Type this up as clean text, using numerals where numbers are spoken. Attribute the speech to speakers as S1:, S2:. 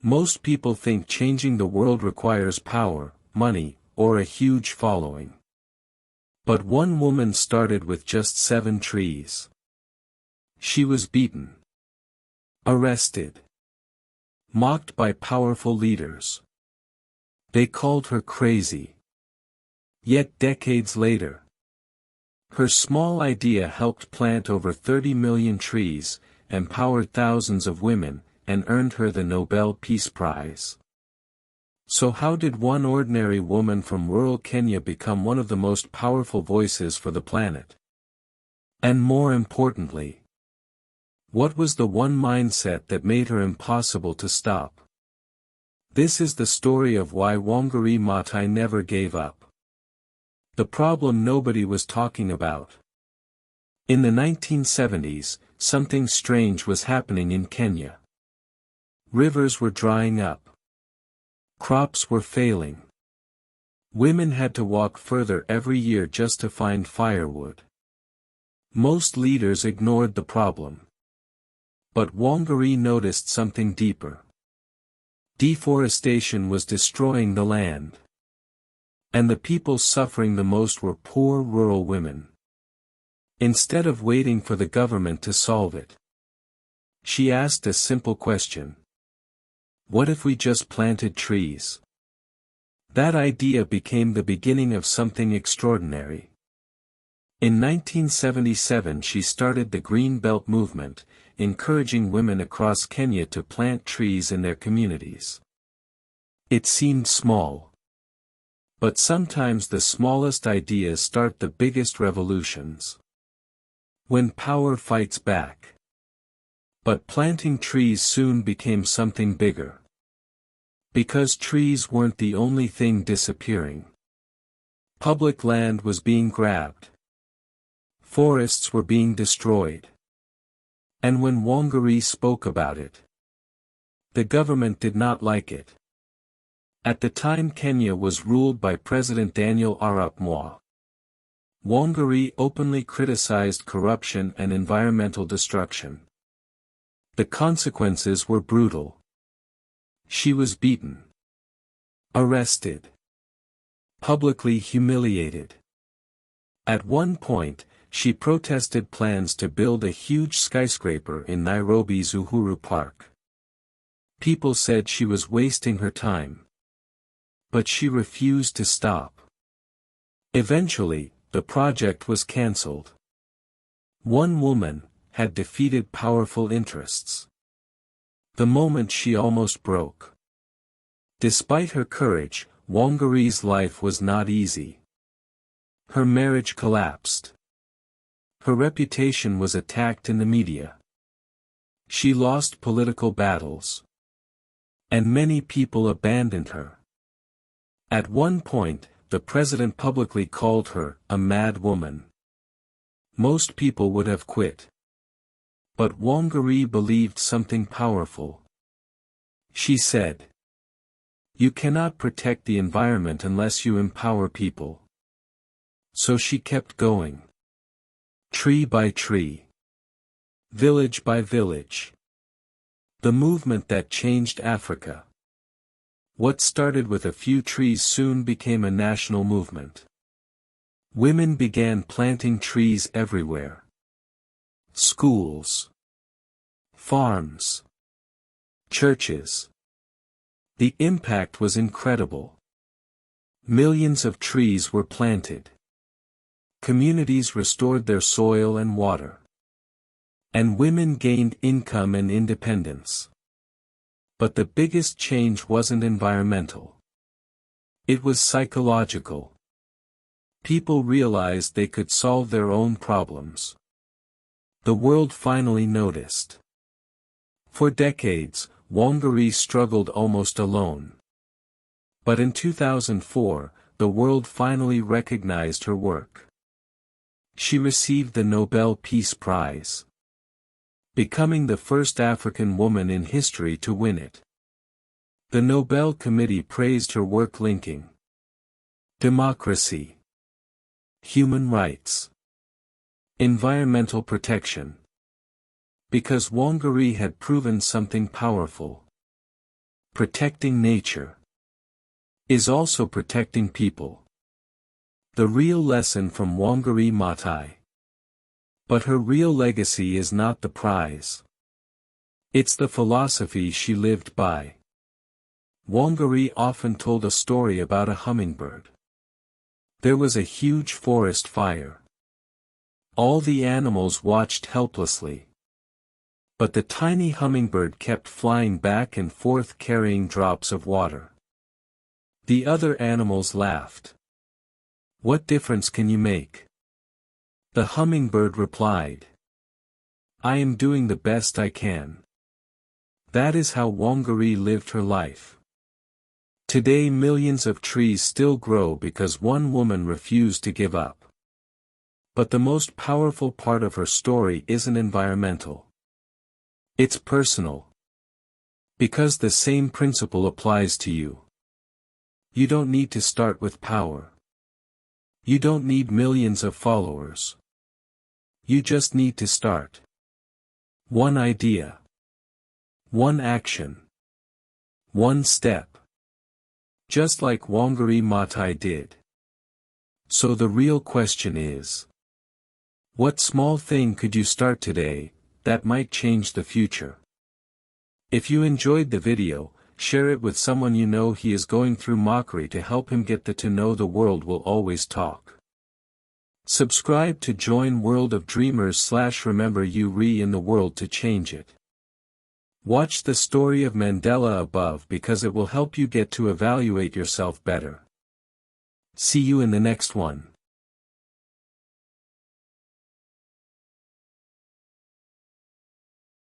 S1: Most people think changing the world requires power, money, or a huge following. But one woman started with just 7 trees. She was beaten, arrested, mocked by powerful leaders. They called her crazy. Yet decades later, her small idea helped plant over 30 million trees, empowered thousands of women, and earned her the Nobel Peace Prize. So how did one ordinary woman from rural Kenya become one of the most powerful voices for the planet? And more importantly, what was the one mindset that made her impossible to stop? This is the story of why Wangari Maathai never gave up. The problem nobody was talking about. In the 1970s, something strange was happening in Kenya. Rivers were drying up. Crops were failing. Women had to walk further every year just to find firewood. Most leaders ignored the problem. But Wangari noticed something deeper. Deforestation was destroying the land. And the people suffering the most were poor rural women. Instead of waiting for the government to solve it, she asked a simple question. What if we just planted trees? That idea became the beginning of something extraordinary. In 1977 she started the Green Belt movement, encouraging women across Kenya to plant trees in their communities. It seemed small. But sometimes the smallest ideas start the biggest revolutions. When power fights back. But planting trees soon became something bigger. Because trees weren't the only thing disappearing. Public land was being grabbed. Forests were being destroyed. And when Wangari spoke about it, the government did not like it. At the time Kenya was ruled by President Daniel Arap Moi. Wangari openly criticized corruption and environmental destruction. The consequences were brutal. She was beaten, arrested, publicly humiliated. At one point, she protested plans to build a huge skyscraper in Nairobi's Uhuru Park. People said she was wasting her time. But she refused to stop. Eventually, the project was cancelled. One woman had defeated powerful interests. The moment she almost broke. Despite her courage, Wangari's life was not easy. Her marriage collapsed. Her reputation was attacked in the media. She lost political battles. And many people abandoned her. At one point, the president publicly called her a mad woman. Most people would have quit. But Wangari believed something powerful. She said, "You cannot protect the environment unless you empower people." So she kept going. Tree by tree. Village by village. The movement that changed Africa. What started with a few trees soon became a national movement. Women began planting trees everywhere. Schools. Farms. Churches. The impact was incredible. Millions of trees were planted. Communities restored their soil and water. And women gained income and independence. But the biggest change wasn't environmental. It was psychological. People realized they could solve their own problems. The world finally noticed. For decades, Wangari struggled almost alone. But in 2004, the world finally recognized her work. She received the Nobel Peace Prize, becoming the first African woman in history to win it. The Nobel Committee praised her work linking democracy, human rights, environmental protection. Because Wangari had proven something powerful. protecting nature, is also protecting people. The real lesson from Wangari Maathai. But her real legacy is not the prize. It's the philosophy she lived by. Wangari often told a story about a hummingbird. There was a huge forest fire. All the animals watched helplessly. But the tiny hummingbird kept flying back and forth carrying drops of water. The other animals laughed. "What difference can you make?" The hummingbird replied, "I am doing the best I can." That is how Wangari lived her life. Today millions of trees still grow because one woman refused to give up. But the most powerful part of her story isn't environmental. It's personal. Because the same principle applies to you. You don't need to start with power. You don't need millions of followers. You just need to start. One idea. One action. One step. Just like Wangari Maathai did. So the real question is, what small thing could you start today, that might change the future? If you enjoyed the video, share it with someone you know he is going through mockery to help him get to know the world will always talk. Subscribe to join World of Dreamers / remember you re in the world to change it. Watch the story of Mandela above because it will help you get to evaluate yourself better. See you in the next one.